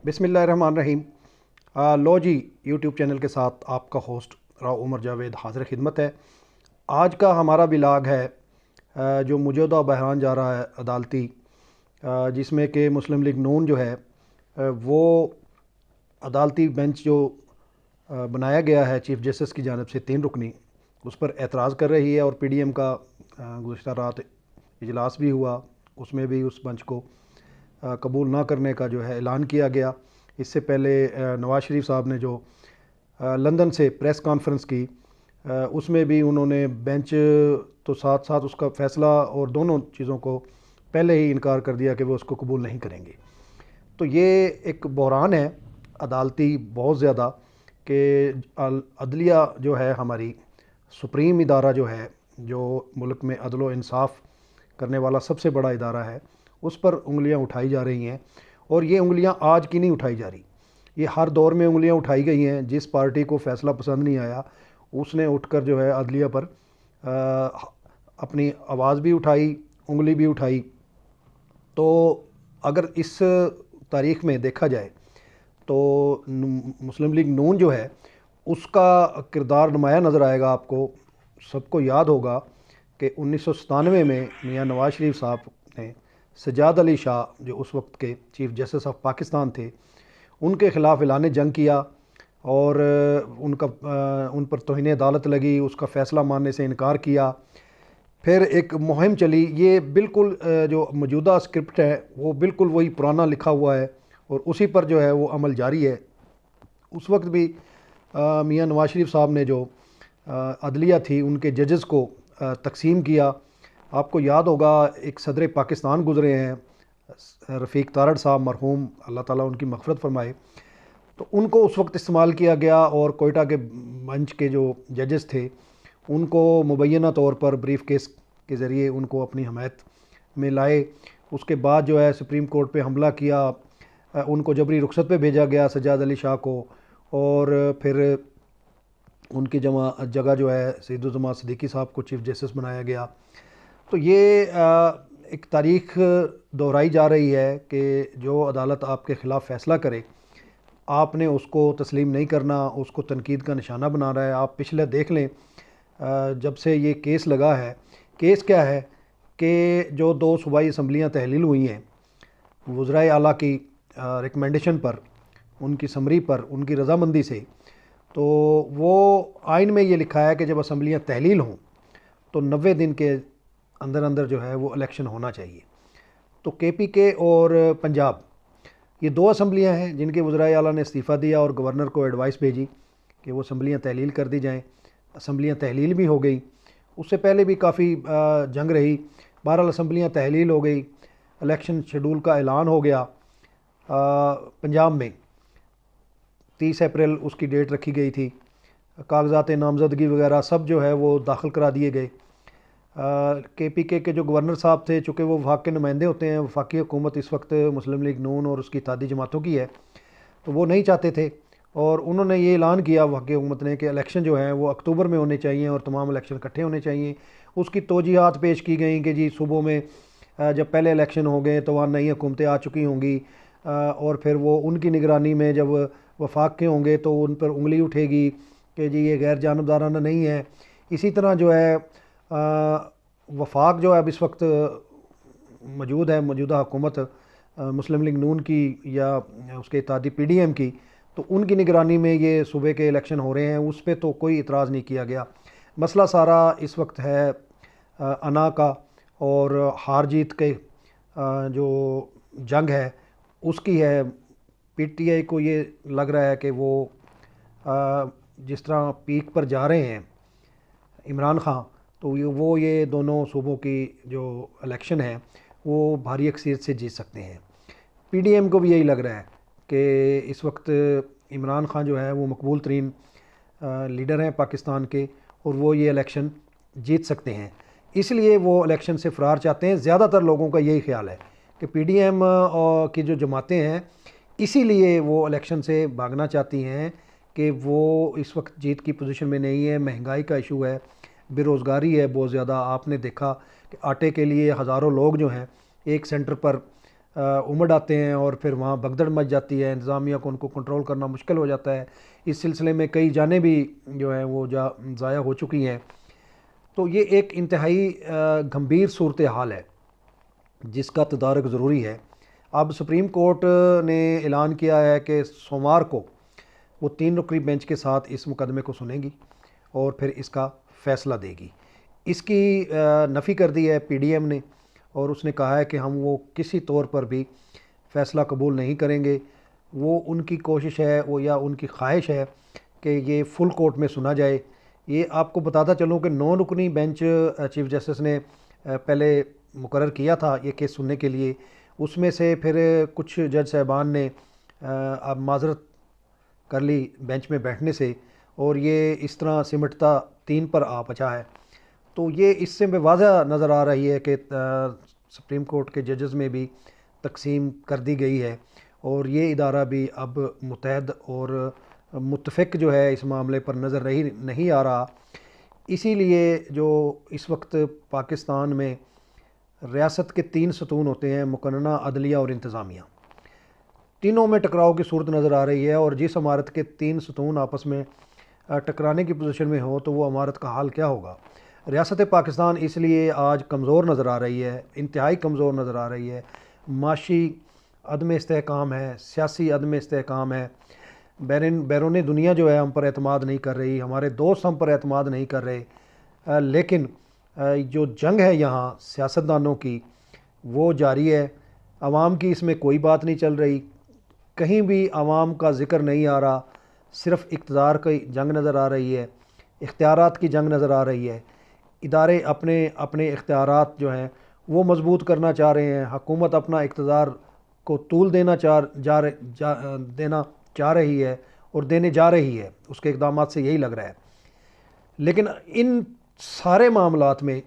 बिस्मिल्लाहिर्रहमानिर्रहीम। लो जी, YouTube channel के साथ आपका होस्ट राव उमर जावेद हाज़िर खिदमत है। आज का हमारा व्लॉग है जो मौजूदा बहरान जा रहा है अदालती, जिसमें कि मुस्लिम लीग नून जो है वो अदालती बेंच जो बनाया गया है चीफ़ जस्टिस की जानिब से 3 रुकनी, उस पर एतराज़ कर रही है। और PDM का गुज़श्ता रात इजलास भी हुआ, उसमें भी उस बेंच को कबूल ना करने का जो है ऐलान किया गया। इससे पहले नवाज़ शरीफ साहब ने जो लंदन से प्रेस कॉन्फ्रेंस की, उसमें भी उन्होंने बेंच तो साथ साथ उसका फ़ैसला और दोनों चीज़ों को पहले ही इनकार कर दिया कि वो उसको कबूल नहीं करेंगे। तो ये एक बहरान है अदालती बहुत ज़्यादा कि अदलिया जो है हमारी सुप्रीम इदारा जो है, जो मुल्क में अदल व इंसाफ़ करने वाला सबसे बड़ा इदारा है, उस पर उंगलियां उठाई जा रही हैं। और ये उंगलियां आज की नहीं उठाई जा रही, ये हर दौर में उंगलियां उठाई गई हैं। जिस पार्टी को फ़ैसला पसंद नहीं आया उसने उठकर जो है अदलिया पर अपनी आवाज़ भी उठाई, उंगली भी उठाई। तो अगर इस तारीख़ में देखा जाए तो मुस्लिम लीग नून जो है उसका किरदार नुमाया नज़र आएगा। आपको सबको याद होगा कि 1997 में मियाँ नवाज़ शरीफ साहब ने सज्जाद अली शाह जो उस वक्त के चीफ़ जस्टिस ऑफ पाकिस्तान थे, उनके ख़िलाफ़ ऐलान जंग किया और उन पर तौहीन अदालत लगी, उसका फ़ैसला मानने से इनकार किया। फिर एक मुहिम चली। ये बिल्कुल जो मौजूदा स्क्रिप्ट है वो बिल्कुल वही पुराना लिखा हुआ है और उसी पर जो है वो अमल जारी है। उस वक्त भी मियाँ नवाज़ शरीफ साहब ने जो अदलिया थी उनके जजेस को तकसीम किया। आपको याद होगा एक सदर पाकिस्तान गुज़रे हैं, रफ़ीक तारड़ साहब मरहूम, अल्लाह ताला उनकी मग़फ़िरत फ़रमाए। तो उनको उस वक्त इस्तेमाल किया गया और कोयटा के मंच के जो जजेस थे उनको मुबैना तौर पर ब्रीफ केस के ज़रिए उनको अपनी हमायत में लाए। उसके बाद जो है सुप्रीम कोर्ट पे हमला किया, उनको जबरी रुखसत पे भेजा गया सज्जाद अली शाह को, और फिर उनकी जगह जो है सईदुज़्ज़मा सिद्दीकी साहब को चीफ़ जस्टिस बनाया गया। तो ये एक तारीख़ दोहराई जा रही है कि जो अदालत आपके ख़िलाफ़ फ़ैसला करे आपने उसको तस्लीम नहीं करना, उसको तनकीद का निशाना बना रहा है। आप पिछले देख लें, जब से ये केस लगा है, केस क्या है कि जो 2 सूबाई असम्बलियाँ तहलील हुई हैं वज़राए आला की रिकमेंडेशन पर, उनकी समरी पर, उनकी रज़ामंदी से, तो वो आइन में ये लिखा है कि जब असम्बलियाँ तहलील हों तो 90 दिन के अंदर अंदर जो है वो इलेक्शन होना चाहिए। तो KPK और पंजाब, ये 2 असम्बलियाँ हैं जिनके वज़राए आला ने इस्तीफ़ा दिया और गवर्नर को एडवाइस भेजी कि वो असम्बलियाँ तहलील कर दी जाएँ। असम्बलियाँ तहलील भी हो गई, उससे पहले भी काफ़ी जंग रही। बहरहाल असम्बलियाँ तहलील हो गई, इलेक्शन शेड्यूल का ऐलान हो गया। पंजाब में 30 अप्रैल उसकी डेट रखी गई थी। कागज़ात नामज़दगी वगैरह सब जो है वो दाखिल करा दिए गए। KPK के जो गवर्नर साहब थे, चूँकि वो वफाक के नुमाइंदे होते हैं, वफाकी हुकूमत इस वक्त मुस्लिम लीग नून और उसकी इत्तेहादी जमातों की है, तो वो नहीं चाहते थे और उन्होंने ये ऐलान किया वफाकी हुकूमत ने कि इलेक्शन जो है वो अक्टूबर में होने चाहिए और तमाम इलेक्शन इकट्ठे होने चाहिए। उसकी तौजीहात पेश की गई कि जी सूबों में जब पहले इलेक्शन हो गए तो वहाँ नई हुकूमतें आ चुकी होंगी और फिर वो उनकी निगरानी में जब वफाक के होंगे तो उन पर उंगली उठेगी कि जी ये गैर जानबदाराना नहीं है। इसी तरह जो है वफाक जो है अब इस वक्त मौजूद है, मौजूदा हुकूमत मुस्लिम लीग नून की या उसके इत्तेहादी PDM की, तो उनकी निगरानी में ये सूबे के इलेक्शन हो रहे हैं, उस पर तो कोई इतराज़ नहीं किया गया। मसला सारा इस वक्त है अना का और हार जीत के जो जंग है उसकी है। PTI को ये लग रहा है कि वो जिस तरह पीक पर जा रहे हैं इमरान खान, तो वो ये दोनों सूबों की जो इलेक्शन है वो भारी अक्सरियत से जीत सकते हैं। PDM को भी यही लग रहा है कि इस वक्त इमरान खान जो है वो मकबूल तरीन लीडर हैं पाकिस्तान के और वो ये इलेक्शन जीत सकते हैं, इसलिए वो इलेक्शन से फ़रार चाहते हैं। ज़्यादातर लोगों का यही ख्याल है कि PDM की जो जमातें हैं इसीलिए वो इलेक्शन से भागना चाहती हैं कि वो इस वक्त जीत की पोजीशन में नहीं है। महंगाई का इशू है, बेरोज़गारी है बहुत ज़्यादा। आपने देखा कि आटे के लिए हज़ारों लोग जो हैं एक सेंटर पर امڑ آتے ہیں اور پھر وہاں بھگدڑ مچ جاتی ہے، انتظامیہ کو ان کو کنٹرول کرنا مشکل ہو جاتا ہے۔ اس سلسلے میں کئی جانیں بھی جو ہیں وہ ضائع ہو چکی ہیں۔ تو یہ ایک انتہائی گھمبیر صورتحال ہے جس کا تدارک ضروری ہے۔ اب سپریم کورٹ نے اعلان کیا ہے کہ سوموار کو وہ 3 رکنی بینچ کے ساتھ اس مقدمے کو سنیں گی اور پھر اس کا فیصلہ دے گی۔ اس کی نفی کر دی ہے پی ڈی ایم نے، اور اس نے کہا ہے کہ ہم وہ کسی طور پر بھی فیصلہ قبول نہیں کریں گے۔ وہ ان کی کوشش ہے، وہ یا ان کی خواہش ہے کہ یہ فل کورٹ میں سنا جائے۔ یہ آپ کو بتاتا چلوں کہ 9 رکنی بینچ چیف جسٹس نے پہلے مقرر کیا تھا یہ کیس سننے کے لیے۔ اس میں سے پھر کچھ جج صاحبان نے اب معذرت کر لی بینچ میں بیٹھنے سے، اور یہ اس طرح سمٹتا 3 پر آ بچا ہے۔ تو یہ اس سے واضح نظر آ رہی ہے کہ سپریم کورٹ کے ججز میں بھی تقسیم کر دی گئی ہے، اور یہ ادارہ بھی اب متحد اور متفق جو ہے اس معاملے پر نظر نہیں آ رہا۔ اسی لیے جو اس وقت پاکستان میں ریاست کے 3 ستون ہوتے ہیں، مقننہ، عدلیہ اور انتظامیہ، تینوں میں ٹکراؤ کی صورت نظر آ رہی ہے، اور جس عمارت کے 3 ستون آپس میں ٹکرانے کی پوزیشن میں ہو تو وہ عمارت کا حال کیا ہوگا۔ ریاست پاکستان اس لیے آج کمزور نظر آ رہی ہے، انتہائی کمزور نظر آ رہی ہے۔ معاشی عدم استحکام ہے، سیاسی عدم استحکام ہے، بیرون دنیا جو ہے ہم پر اعتماد نہیں کر رہی، ہمارے دوست ہم پر اعتماد نہیں کر رہے، لیکن جو جنگ ہے یہاں سیاستدانوں کی وہ جاری ہے۔ عوام کی اس میں کوئی بات نہیں چل رہی، کہیں بھی عوام کا ذکر نہیں آ رہا، صرف اقتدار کی جنگ نظر آ رہی ہے، اختیارات کی جنگ نظر آ رہی ہے۔ ادارے اپنے اختیارات جو ہیں وہ مضبوط کرنا چاہ رہے ہیں، حکومت اپنا اقتدار کو طول دینا چاہ رہی ہے اور دینے جا رہی ہے، اس کے اقدامات سے یہی لگ رہا ہے۔ لیکن ان سارے معاملات میں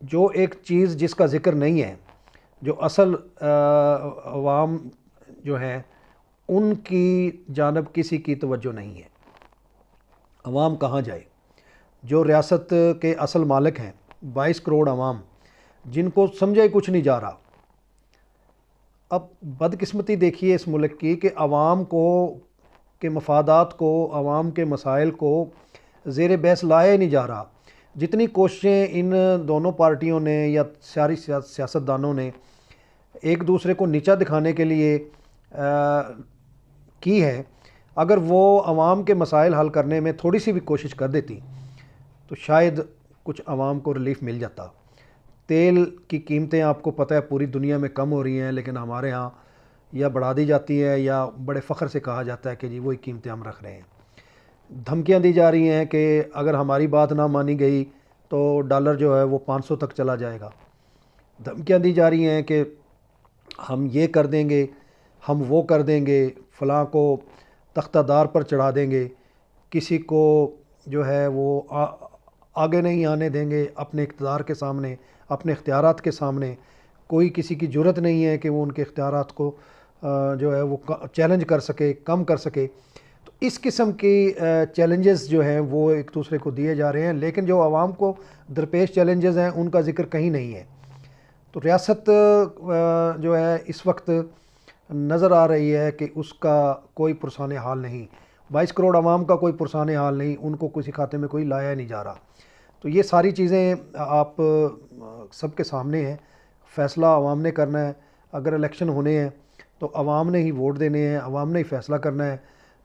جو ایک چیز جس کا ذکر نہیں ہے، جو اصل عوام جو ہیں ان کی جانب کسی کی توجہ نہیں ہے۔ عوام کہاں جائے؟ جو ریاست کے اصل مالک ہیں 22 کروڑ عوام، جن کو سمجھا ہی کچھ نہیں جا رہا۔ اب بدقسمتی دیکھیے اس ملک کی کہ عوام کے مفادات کو، عوام کے مسائل کو زیر بحث لایا ہی نہیں جا رہا۔ جتنی کوششیں ان دونوں پارٹیوں نے یا ساری سیاستدانوں نے ایک دوسرے کو نیچا دکھانے کے لیے کی ہے، اگر وہ عوام کے مسائل حل کرنے میں تھوڑی سی بھی کوشش کر دیتی تو شاید کچھ عوام کو ریلیف مل جاتا۔ تیل کی قیمتیں آپ کو پتہ ہے پوری دنیا میں کم ہو رہی ہیں، لیکن ہمارے ہاں یا بڑھا دی جاتی ہے یا بڑے فخر سے کہا جاتا ہے کہ جی وہی قیمتیں ہم رکھ رہے ہیں۔ دھمکیاں دی جا رہی ہیں کہ اگر ہماری بات نہ مانی گئی تو ڈالر جو ہے وہ 500 تک چلا جائے گا۔ دھمکیاں دی جا رہی ہیں کہ ہم یہ کر دیں گے، ہم وہ کر دیں گے، فلاں کو تختہ دار پر چڑھا دیں گے، کسی کو جو ہے وہ آگے نہیں آنے دیں گے اپنے اقتدار کے سامنے، اپنے اختیارات کے سامنے۔ کوئی کسی کی جرت نہیں ہے کہ وہ ان کے اختیارات کو جو ہے وہ چیلنج کر سکے، کم کر سکے۔ تو اس قسم کی چیلنجز جو ہیں وہ ایک دوسرے کو دیے جا رہے ہیں، لیکن جو عوام کو درپیش چیلنجز ہیں ان کا ذکر کہیں نہیں ہے۔ تو ریاست جو ہے اس وقت نظر آ رہی ہے کہ اس کا کوئی پرسان حال نہیں، 22 کروڑ عوام کا کوئی پرسان حال نہیں، ان کو کسی کھاتے میں کوئی لایا نہیں جا رہا۔ تو یہ ساری چیزیں آپ سب کے سامنے ہیں، فیصلہ عوام نے کرنا ہے۔ اگر الیکشن ہونے ہیں تو عوام نے ہی ووٹ دینے ہیں، عوام نے ہی فیصلہ کرنا ہے۔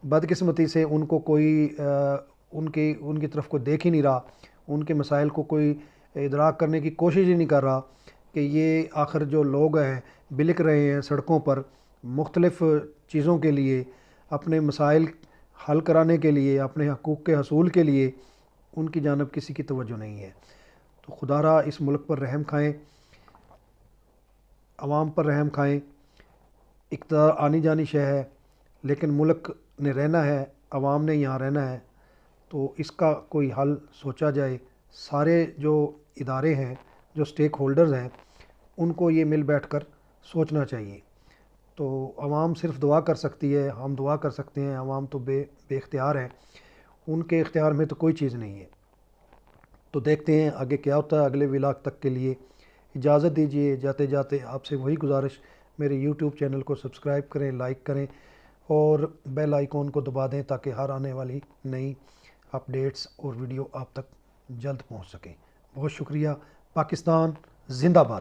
بدقسمتی سے ان کو کوئی ان کی طرف کوئی دیکھ ہی نہیں رہا، ان کے مسائل کو کوئی ادراک کرنے کی کوشش ہی نہیں کر رہا کہ یہ آخر جو لوگ ہیں بلک رہے ہیں سڑکوں پر مختلف چیزوں کے لیے، اپنے مسائل حل کرانے کے لیے، اپنے حقوق کے حصول کے لیے، ان کی جانب کسی کی توجہ نہیں ہے۔ تو خدا را اس ملک پر رحم کھائیں، عوام پر رحم کھائیں۔ اقتدار آنی جانی شے ہے، لیکن ملک نے رہنا ہے، عوام نے یہاں رہنا ہے، تو اس کا کوئی حل سوچا جائے۔ سارے جو ادارے ہیں، جو سٹیک ہولڈرز ہیں، ان کو یہ مل بیٹھ کر سوچنا چاہیے۔ تو عوام صرف دعا کر سکتی ہے، ہم دعا کر سکتے ہیں، عوام تو بے اختیار ہیں، ان کے اختیار میں تو کوئی چیز نہیں ہے۔ تو دیکھتے ہیں آگے کیا ہوتا ہے۔ اگلے ولاگ تک کے لیے اجازت دیجیے، جاتے جاتے آپ سے وہی گزارش میرے یوٹیوب چینل کو سبسکرائب کریں، لائک کریں اور بیل آئیکن کو دبا دیں تاکہ ہر آنے والی نئی اپڈیٹس اور ویڈیو آپ تک جلد پہنچ سکیں۔ بہت شکریہ۔ پاکستان زندہ باد۔